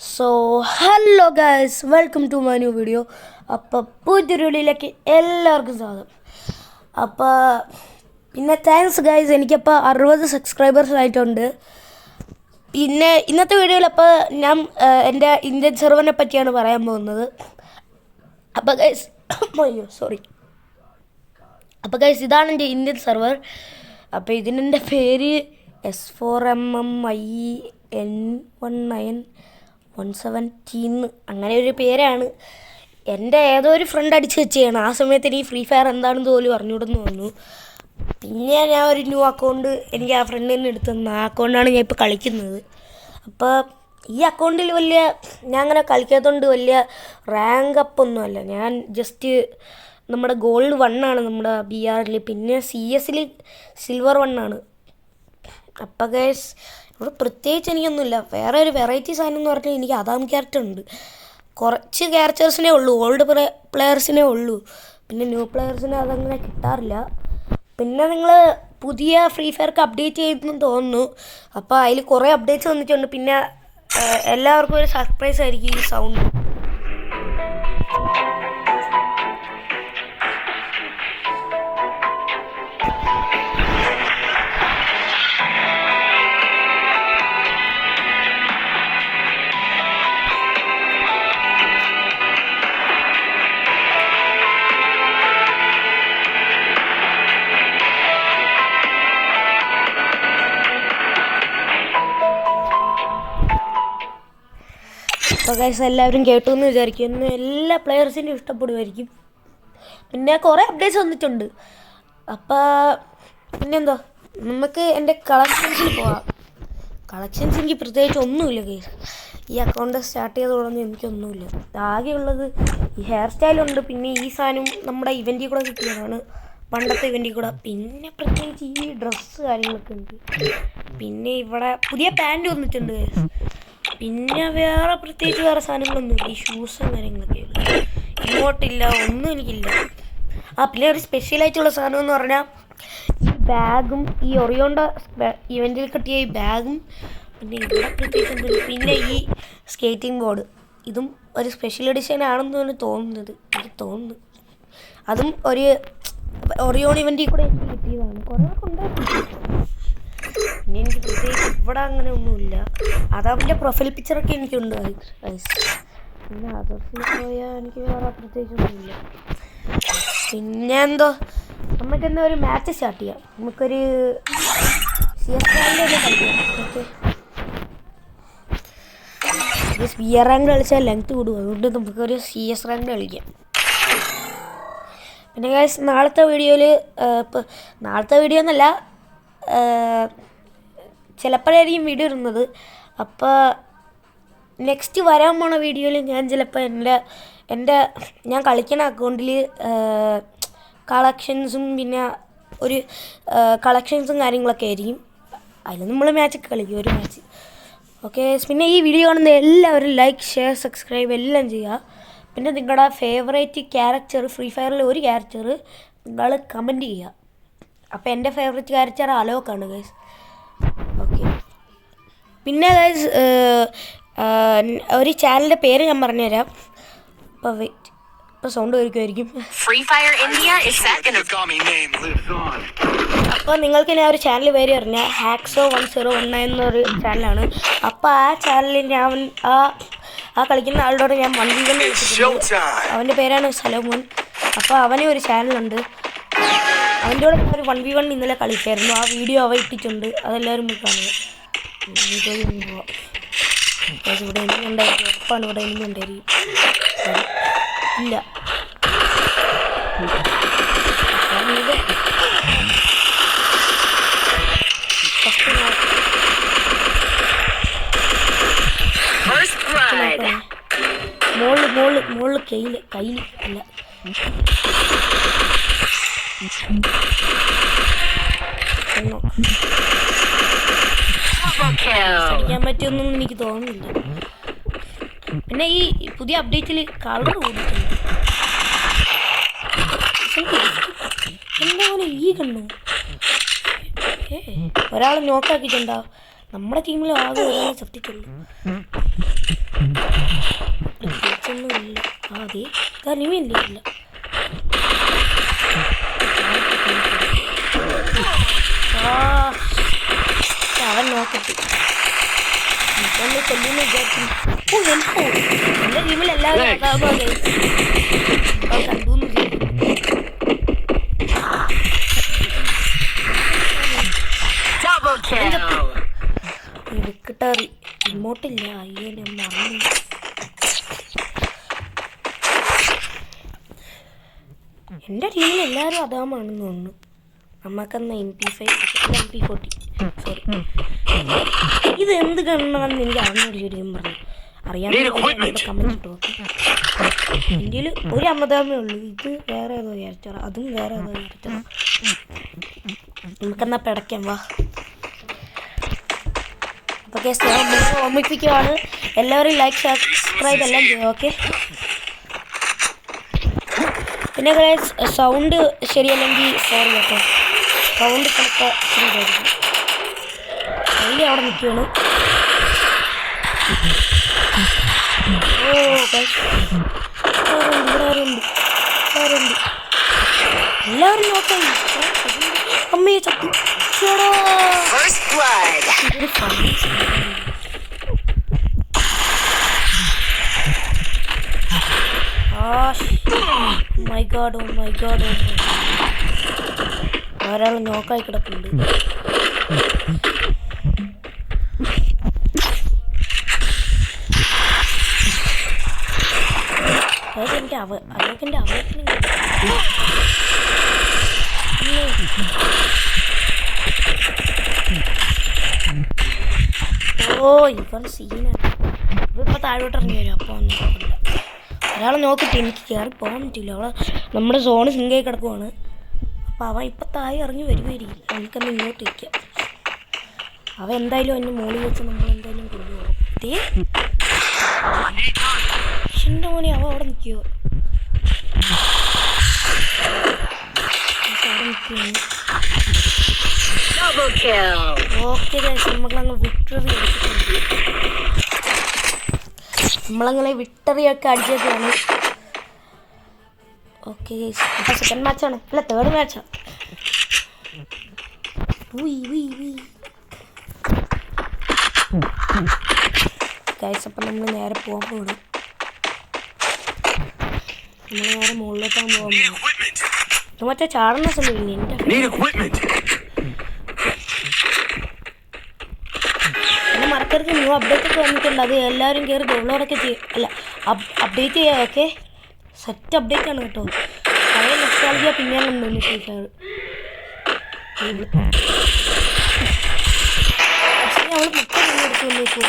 So hello guys, welcome to my new video. അപ്പോൾ പുതിയൊരു വീഡിയോയിലേക്ക് എല്ലാവർക്കും സ്വാഗതം. അപ്പോൾ പിന്നെ താങ്ക്സ് ഗൈസ്, എനിക്കപ്പോൾ 60 സബ്സ്ക്രൈബേഴ്സ് ആയിട്ടുണ്ട്. പിന്നെ ഇന്നത്തെ വീഡിയോയിൽ അപ്പോൾ ഞാൻ എൻ്റെ ഇന്ത്യൻ സെർവറിനെ പറ്റിയാണ് പറയാൻ പോകുന്നത്. അപ്പോൾ ഗൈസ് അപ്പോൾ ഗൈസ്, ഇതാണ് എൻ്റെ ഇന്ത്യൻ സെർവർ. അപ്പോൾ ഇതിനെൻ്റെ പേര് S4MMIN19117 അങ്ങനെ ഒരു പേരാണ്. എൻ്റെ ഏതോ ഒരു ഫ്രണ്ട് അടിച്ച് വെച്ചാണ്. ആ സമയത്ത് എനിക്ക് ഫ്രീ ഫയർ എന്താണെന്ന് പോലും അറിഞ്ഞുകൂടെന്ന് തോന്നുന്നു. പിന്നെ ഞാൻ ഒരു ന്യൂ അക്കൗണ്ട് എനിക്ക് ആ ഫ്രണ്ടിൽ നിന്ന് എടുത്തു തന്നു. ആ അക്കൗണ്ടാണ് ഞാൻ ഇപ്പോൾ കളിക്കുന്നത്. അപ്പോൾ ഈ അക്കൗണ്ടിൽ ഞാൻ അങ്ങനെ കളിക്കാത്തതുകൊണ്ട് വലിയ റാങ്ക് അപ്പ് ഒന്നുമല്ല. ഞാൻ ജസ്റ്റ് നമ്മുടെ ഗോൾഡ് 1 ആണ് നമ്മുടെ BR-ൽ. പിന്നെ CS സിൽവർ 1 ആണ്. അപ്പോൾ ഗൈസ്, ഇവിടെ പ്രത്യേകിച്ച് എനിക്കൊന്നുമില്ല. വേറെ ഒരു വെറൈറ്റി സാധനം എന്ന് പറഞ്ഞാൽ എനിക്ക് അദാം ക്യാരക്ടർ ഉണ്ട്. കുറച്ച് ക്യാരക്ടേഴ്സിനേ ഉള്ളൂ, ഓൾഡ് പ്ലെയേഴ്സിനേ ഉള്ളൂ. പിന്നെ ന്യൂ പ്ലെയേഴ്സിനെ അതങ്ങനെ കിട്ടാറില്ല. പിന്നെ നിങ്ങൾ പുതിയ ഫ്രീ ഫയർക്ക് അപ്ഡേറ്റ് ചെയ്തെന്ന് തോന്നുന്നു. അപ്പോൾ അതിൽ കുറേ അപ്ഡേറ്റ്സ് വന്നിട്ടുണ്ട്. പിന്നെ എല്ലാവർക്കും ഒരു സർപ്രൈസ് ആയിരിക്കും ഈ സൗണ്ട്. അപ്പോൾ ഗൈസ്, എല്ലാവരും കേട്ടു എന്ന് വിചാരിക്കുന്നു. എല്ലാ പ്ലെയേഴ്സിനും ഇഷ്ടപ്പെടുമായിരിക്കും. പിന്നെ കുറേ അപ്ഡേറ്റ്സ് വന്നിട്ടുണ്ട്. അപ്പോൾ പിന്നെന്തോ, നമുക്ക് എൻ്റെ കളക്ഷൻസിൽ പോവാം. കളക്ഷൻസ് എനിക്ക് പ്രത്യേകിച്ച് ഒന്നുമില്ല ഗൈസ്. ഈ അക്കൗണ്ട് സ്റ്റാർട്ട് ചെയ്ത് തുടങ്ങി എനിക്കൊന്നുമില്ല. ആകെയുള്ളത് ഈ ഹെയർ സ്റ്റൈലുണ്ട്. പിന്നെ ഈ സാധനം നമ്മുടെ ഇവൻറ്റിൽ കൂടെ കിട്ടിയതാണ്, പണ്ടത്തെ ഇവൻറ്റിൽ കൂടെ. പിന്നെ പ്രത്യേകിച്ച് ഈ ഡ്രസ്സ് കാര്യങ്ങളൊക്കെ ഉണ്ട്. പിന്നെ ഇവിടെ പുതിയ പാൻറ് വന്നിട്ടുണ്ട് ഗൈസ്. പിന്നെ വേറെ പ്രത്യേകിച്ച് വേറെ സാധനങ്ങളൊന്നുമില്ല. ഈ ഷൂസും കാര്യങ്ങളൊക്കെ ഇങ്ങോട്ടില്ല, ഒന്നും എനിക്കില്ല. പിന്നെ ഒരു സ്പെഷ്യലായിട്ടുള്ള സാധനം എന്ന് പറഞ്ഞാൽ ഈ ബാഗും, ഈ ഒറിയോണ്ട ഇവൻറ്റിൽ കിട്ടിയ ഈ ബാഗും. പിന്നെ ഇവിടെ പ്രത്യേകിച്ച് ഒന്നുമില്ല. പിന്നെ ഈ സ്കേറ്റിംഗ് ബോർഡ്, ഇതും ഒരു സ്പെഷ്യൽ എഡിഷൻ ആണെന്നാണ് തോന്നുന്നത്, എനിക്ക് തോന്നുന്നു. അതും ഒരു ഒറിയോൺ ഇവൻറ്റിൽ കൂടെ എനിക്ക് കിട്ടിയതാണ്. കുറേ ഉണ്ടായിരുന്നു. പിന്നെ എനിക്ക് പ്രത്യേകിച്ച് ഇവിടെ അങ്ങനെ ഒന്നുമില്ല. അതവൻ്റെ പ്രൊഫൈൽ പിക്ചറൊക്കെ എനിക്കുണ്ട് ഗൈസ്. പിന്നെ അതർസിൽ പോയാൽ എനിക്ക് വേറെ പ്രത്യേകിച്ചൊന്നുമില്ല. പിന്നെ എന്തോ, നമുക്കെന്താ ഒരു മാച്ച് സ്റ്റാർട്ട് ചെയ്യാം. നമുക്കൊരു CS റാങ്ക് കളിക്കാം. ഓക്കെ, BR റാങ്ക് കളിച്ചാൽ ലെങ്ത് കൂടും. അതുകൊണ്ട് നമുക്കൊരു CS റാങ്ക് കളിക്കാം. പിന്നെ ഗൈസ്, നാളത്തെ വീഡിയോയിൽ നാളത്തെ വീഡിയോ എന്നല്ല, ചിലപ്പോഴായിരിക്കും വീഡിയോ ഇടുന്നത്. അപ്പോൾ നെക്സ്റ്റ് വരാൻ പോണ വീഡിയോയിൽ ഞാൻ ചിലപ്പോൾ ഞാൻ കളിക്കുന്ന അക്കൗണ്ടിൽ കളക്ഷൻസും പിന്നെ ഒരു കളക്ഷൻസും കാര്യങ്ങളൊക്കെ ആയിരിക്കും. അതിൽ നമ്മൾ മാച്ചൊക്കെ കളിക്കും, ഒരു മാച്ച്. ഓക്കെ, പിന്നെ ഈ വീഡിയോ കാണുന്ന എല്ലാവരും ലൈക്ക്, ഷെയർ, സബ്സ്ക്രൈബ് എല്ലാം ചെയ്യുക. പിന്നെ നിങ്ങളുടെ ഫേവറേറ്റ് ക്യാരക്ടർ, ഫ്രീ ഫയറിലെ ഒരു ക്യാരക്ടർ നിങ്ങൾ കമൻറ്റ് ചെയ്യുക. അപ്പോൾ എൻ്റെ ഫേവറേറ്റ് ക്യാരക്ടർ അലോക്കാണ് ഗൈസ്. ഓക്കെ, പിന്നെ ഗൈസ്, ഒരു ചാനലിൻ്റെ പേര് ഞാൻ പറഞ്ഞുതരാം. അപ്പോൾ വെയിറ്റ്, ഇപ്പോൾ സൗണ്ട് വരുമായിരിക്കും. അപ്പോൾ നിങ്ങൾക്ക് ഞാൻ ഒരു ചാനൽ പേര് പറഞ്ഞാൽ Hackso1019 എന്നൊരു ചാനലാണ്. അപ്പോൾ ആ ചാനലിൽ ഞാൻ ആ കളിക്കുന്ന ആളോട് ഞാൻ 1v1 കളിച്ചിട്ടുണ്ട്. അവൻ്റെ പേരാണ് സലോമോൻ. അപ്പോൾ അവന് ഒരു ചാനലുണ്ട്. അവൻ്റെ കൂടെ ഞാൻ ഒരു 1v1 ഇന്നലെ കളിച്ചായിരുന്നു. ആ വീഡിയോ അവ ഇട്ടിട്ടുണ്ട്, അതെല്ലാവരും പോയി കാണുക. പോവാം. ഇവിടെ എനിക്ക് ഉണ്ടായിരിക്കും, ഉറപ്പാണ് ഇവിടെ എനിക്ക് ഉണ്ടായിരിക്കും. ഇല്ല, മോള് കയ്യിൽ അല്ല. കളിക്കാൻ പറ്റുമെന്നും എനിക്ക് തോന്നുന്നില്ല. പിന്നെ ഈ പുതിയ അപ്ഡേറ്റിൽ കളർ കൂടിയിട്ടുണ്ട്. എന്താ ഈ കണ്ണു ഒരാൾ നോക്കാക്കിയിട്ടുണ്ടാവും. നമ്മുടെ ടീമിൽ ആകെ ഒരാളെ ചത്തിട്ടുള്ളൂ. എനിമിയില്ല ഇല്ല. അവൻ നോക്കട്ടെ കൊല്ലുന്നു വിചാരിച്ചു. എൻ്റെ ടീമിൽ എല്ലാവരും കണ്ടു എടുക്കട്ടറി ഇങ്ങോട്ടില്ല. അയ്യോ ഞാൻ മറന്നു. എൻ്റെ ടീമിൽ എല്ലാവരും അതാമാണെന്ന് തോന്നുന്നു. നമുക്കെന്നാ MP40 സോറി. ഇത് എന്ത് കണ്ണാണെന്ന് എനിക്ക് അറിഞ്ഞൊരു ശരിക്കും പറഞ്ഞു. അറിയാമെങ്കിൽ കമൻറ്റ് ഇട്ടു. ഓക്കെ, ഇന്ത്യയിൽ ഒരു അമ്മതാമേ ഉള്ളൂ. ഇത് വേറെ ഏതോ ക്യാരക്ടർ, അതും വേറെ ഏതോ ക്യാരക്ടർ. നമുക്കെന്നാ പിടയ്ക്കാം വാ. ഓക്കെ, ഓർമ്മിപ്പിക്കുകയാണ് എല്ലാവരും ലൈക്ക് സബ്സ്ക്രൈബ് എല്ലാം ചെയ്യും. ഓക്കെ, പിന്നെ സൗണ്ട് ശരിയല്ലെങ്കിൽ സോറി കേട്ടോ. സൗണ്ട് ചിലപ്പോൾ ശരിയായിരിക്കും. അതിൽ അവിടെ നിൽക്കുകയാണ്. ഓ ഇവിടെ ആരുണ്ട് എല്ലാവരും നോക്കാം. അമ്മയെ ചത്തു. മൈ ഗോഡ് ഒരാൾ നോക്കായി കിടക്കുന്നുണ്ട്. അവൻ്റെ ഓ ഇവൻ സീനാണ്. ഇപ്പം താഴോട്ട് ഇറങ്ങി വരും. അപ്പോൾ ഒന്നും കുഴപ്പമില്ല. ഒരാളെ നോക്കിയിട്ട് എനിക്ക് കയറി പോകാൻ പറ്റില്ല. അവളെ നമ്മുടെ സോണ് സിങ്കായി കിടക്കുവാണ്. അപ്പോൾ അവൻ ഇപ്പം താഴെ ഇറങ്ങി വരുമായിരിക്കും. നമുക്കെന്ന് ഇങ്ങോട്ട് ഇരിക്കാം. അവൻ എന്തായാലും അതിൻ്റെ മുകളിൽ വെച്ച് നമ്മൾ എന്തായാലും കൊണ്ടുപോകും. എൻ്റെ മോനെ അവൻ അവിടെ നിൽക്കുമോ? ഓക്കെ നമ്മളങ്ങ് വിക്ടറി അടിച്ചിട്ടുണ്ട്. നമ്മളങ്ങനെ വിക്ടറിയൊക്കെ അടിച്ചേക്കാണ്. ഓക്കെ, അപ്പോൾ സെക്കൻഡ് മാച്ചാണ്, അല്ല തേർഡ് മാച്ചാണ്. ഗൈസ്, അപ്പം നമ്മൾ നേരെ പോകാൻ പോകണം. നമ്മൾ നേരെ മുകളിലോട്ടാൻ പോകാൻ പോകും. മറ്റേ ചാടുന്ന സമയമില്ലേ എൻ്റെ പിന്നെ മറക്കരുത്. ന്യൂ അപ്ഡേറ്റ് ഒക്കെ വന്നിട്ടുണ്ട്. അത് എല്ലാവരും കയറി ഡൗൺലോഡൊക്കെ അല്ല അപ്ഡേറ്റ് ചെയ്യാം. ഓക്കെ, സെറ്റ് അപ്ഡേറ്റ് ആണ് കേട്ടോ. പഴയ നെക്സ്റ്റോളജിയ പിന്നെയാണ് ഉണ്ടെന്ന് ഫ്രീ ഫയർ. പക്ഷേ അവൾ മുട്ട എടുത്തു വന്നേക്കോ.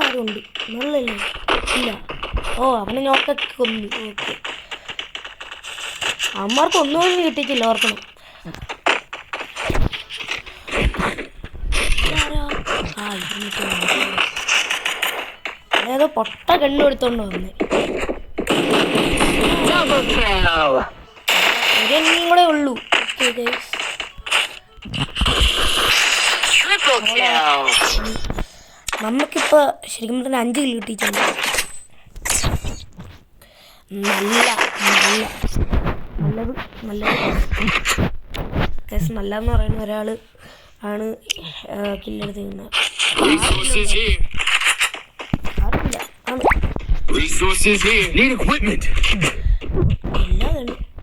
ആരും ഉണ്ട് നല്ലല്ലേ? ഇല്ല. ഓ അവനെ നോക്കൊക്കെ കൊന്നു. ഓക്കെ, അമ്മമാർക്ക് ഒന്നുപോലും കിട്ടിയിട്ടില്ല. ഓർക്കണം. അതേതോ പൊട്ട കണ്ണു എടുത്തോണ്ട് വന്നേ. ഒരെണ്ണം കൂടെ ഉള്ളൂ. നമുക്കിപ്പോൾ ശരിക്കും പറഞ്ഞാൽ 5 കിലോ കിട്ടിയിട്ടുണ്ട്. നല്ലതെന്ന് പറയുന്ന ഒരാൾ ആണ് കില്ലെടുത്ത് ചെയ്യുന്നത്. എല്ലാ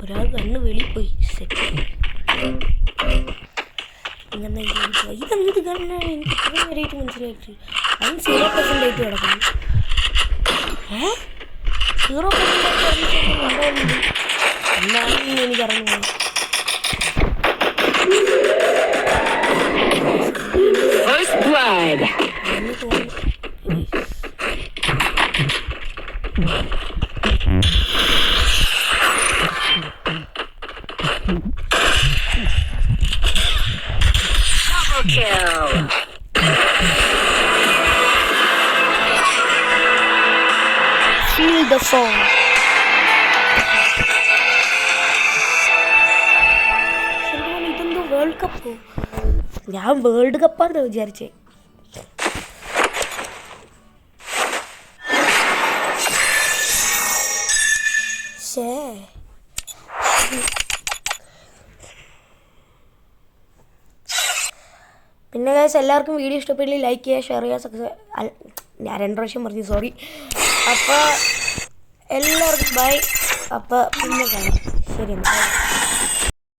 ഒരാൾ കണ്ണ് വെളിയിൽ പോയി. സെറ്റ് ഇങ്ങനെ ഇതെന്ത് കണ്ണാണ് എനിക്ക് ഇത്രയും വരെയായിട്ട് മനസ്സിലായിട്ട്. അതിന് 0% കിടക്കുന്നു. 0% ഉണ്ടായിരുന്നു എന്നാണ് എനിക്കറിഞ്ഞു. Feel the fall. ഇതെന്തോ വേൾഡ് കപ്പോ? ഞാൻ വേൾഡ് കപ്പാന്ന് വിചാരിച്ചേ. പിന്നെ ഗൈസ് എല്ലാവർക്കും വീഡിയോ ഇഷ്ടപ്പെട്ടില്ല ലൈക്ക് ചെയ്യുക, ഷെയർ ചെയ്യുക, ഞാൻ 2 പ്രാവശ്യം പറഞ്ഞു, സോറി. അപ്പോൾ എല്ലാവർക്കും ബൈ. അപ്പോൾ പിന്നെ കാണാം. ശരി.